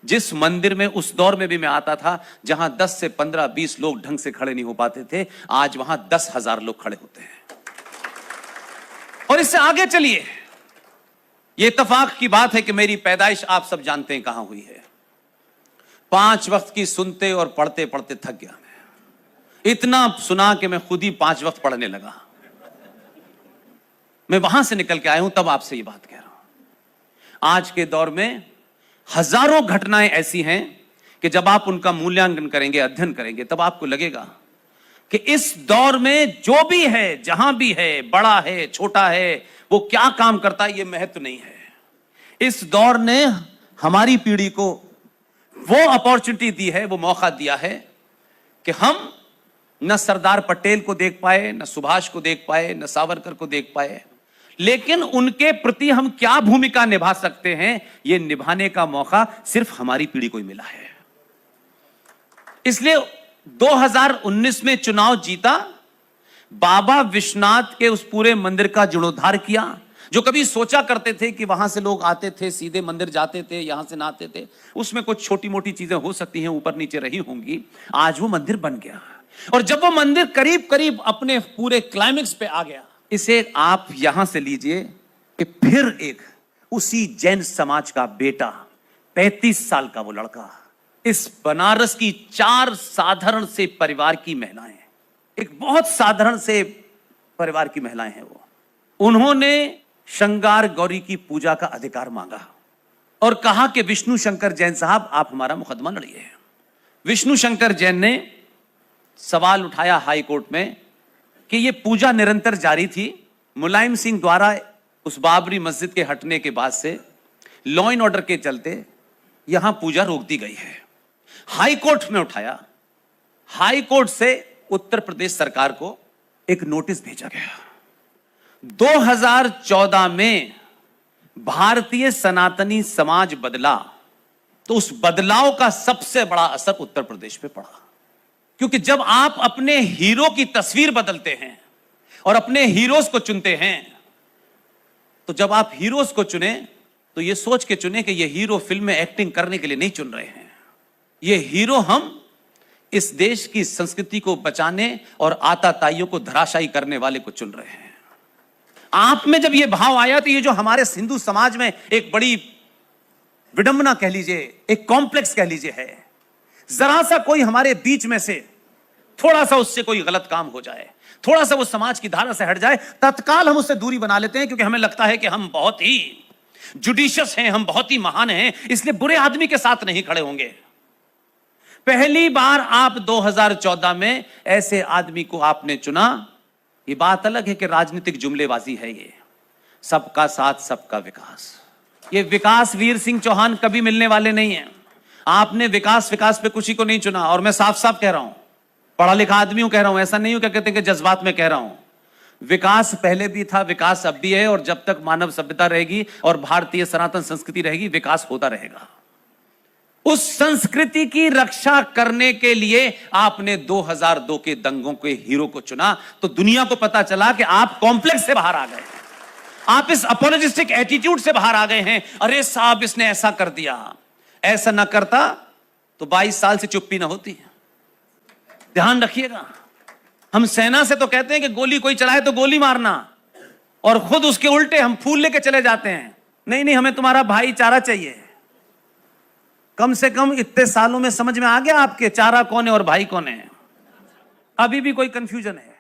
जिस मंदिर में उस दौर में भी मैं आता था, जहां 10 से 15, 20 लोग ढंग से खड़े नहीं हो पाते थे, आज वहां 10,000 लोग खड़े होते हैं। और इससे आगे चलिए, यह इत्तेफाक की बात है कि मेरी पैदाइश आप सब जानते हैं कहां हुई है। 5 वक्त की सुनते और पढ़ते पढ़ते थक गया मैं। इतना सुना कि मैं खुद ही 5 वक्त पढ़ने लगा। मैं वहां से निकल के आया हूं, तब आपसे ये बात कह रहा हूं। आज के दौर में हजारों घटनाएं ऐसी हैं कि जब आप उनका मूल्यांकन करेंगे, अध्ययन करेंगे, तब आपको लगेगा कि इस दौर में जो भी है, जहां भी है, बड़ा है, छोटा है, वो क्या काम करता है, ये महत्व नहीं है। इस दौर ने हमारी पीढ़ी को वो अपॉर्चुनिटी दी है, वो मौका दिया है कि हम न सरदार पटेल को देख पाए, न सुभाष को देख पाए, न सावरकर को देख पाए, लेकिन उनके प्रति हम क्या भूमिका निभा सकते हैं, यह निभाने का मौका सिर्फ हमारी पीढ़ी को ही मिला है। इसलिए 2019 में चुनाव जीता, बाबा विश्वनाथ के उस पूरे मंदिर का जीर्णोद्धार किया। जो कभी सोचा करते थे कि वहां से लोग आते थे, सीधे मंदिर जाते थे, यहां से नहाते थे, उसमें कुछ छोटी मोटी चीजें हो सकती हैं, ऊपर नीचे रही होंगी, आज वो मंदिर बन गया। और जब वो मंदिर करीब करीब अपने पूरे क्लाइमेक्स पे आ गया, इसे आप यहां से लीजिए कि फिर एक उसी जैन समाज का बेटा, 35 साल का वो लड़का, इस बनारस की 4 साधारण से परिवार की महिलाएं, एक बहुत साधारण से परिवार की महिलाएं हैं वो, उन्होंने श्रृंगार गौरी की पूजा का अधिकार मांगा और कहा कि विष्णु शंकर जैन साहब, आप हमारा मुकदमा लड़िए। विष्णु शंकर जैन ने सवाल उठाया हाई कोर्ट में कि यह पूजा निरंतर जारी थी। मुलायम सिंह द्वारा उस बाबरी मस्जिद के हटने के बाद से लॉ एंड ऑर्डर के चलते यहां पूजा रोक दी गई है। हाई कोर्ट में उठाया, हाई कोर्ट से उत्तर प्रदेश सरकार को एक नोटिस भेजा गया। 2014 में भारतीय सनातनी समाज बदला, तो उस बदलाव का सबसे बड़ा असर उत्तर प्रदेश पे पड़ा। क्योंकि जब आप अपने हीरो की तस्वीर बदलते हैं और अपने हीरोज को चुनते हैं, तो जब आप हीरोज को चुने तो यह सोच के चुने कि यह हीरो फिल्म में एक्टिंग करने के लिए नहीं चुन रहे हैं, ये हीरो हम इस देश की संस्कृति को बचाने और आताताइयों को धराशायी करने वाले को चुन रहे हैं। आप में जब यह भाव आया, तो ये जो हमारे हिंदू समाज में एक बड़ी विडंबना कह लीजिए, एक कॉम्प्लेक्स कह लीजिए है, जरा सा कोई हमारे बीच में से थोड़ा सा उससे कोई गलत काम हो जाए, थोड़ा सा वो समाज की धारा से हट जाए, तत्काल हम उससे दूरी बना लेते हैं, क्योंकि हमें लगता है कि हम बहुत ही जुडिशियस हैं, हम बहुत ही महान हैं, इसलिए बुरे आदमी के साथ नहीं खड़े होंगे। पहली बार आप 2014 में ऐसे आदमी को आपने चुना। ये बात अलग है कि राजनीतिक जुमलेबाजी है, ये सबका साथ सबका विकास, ये विकास वीर सिंह चौहान कभी मिलने वाले नहीं हैं। आपने विकास विकास पे किसी को नहीं चुना। और मैं साफ साफ कह रहा हूं, पढ़ा लिखा आदमियों कह रहा हूं, ऐसा नहीं हो क्या कहते कि जज्बात में कह रहा हूं। विकास पहले भी था, विकास अब भी है, और जब तक मानव सभ्यता रहेगी और भारतीय सनातन संस्कृति रहेगी, विकास होता रहेगा। उस संस्कृति की रक्षा करने के लिए आपने 2002 के दंगों के हीरो को चुना, तो दुनिया को पता चला कि आप कॉम्प्लेक्स से बाहर आ गए, आप इस अपोलोजिस्टिक एटीट्यूड से बाहर आ गए हैं। अरे साहब, इसने ऐसा कर दिया, ऐसा ना करता तो 22 साल से चुप्पी ना होती। ध्यान रखिएगा, हम सेना से तो कहते हैं कि गोली कोई चलाए तो गोली मारना, और खुद उसके उल्टे हम फूल लेके चले जाते हैं। नहीं नहीं, हमें तुम्हारा भाईचारा चाहिए। कम से कम इतने सालों में समझ में आ गया आपके चारा कौन है और भाई कौन है? अभी भी कोई कंफ्यूजन है?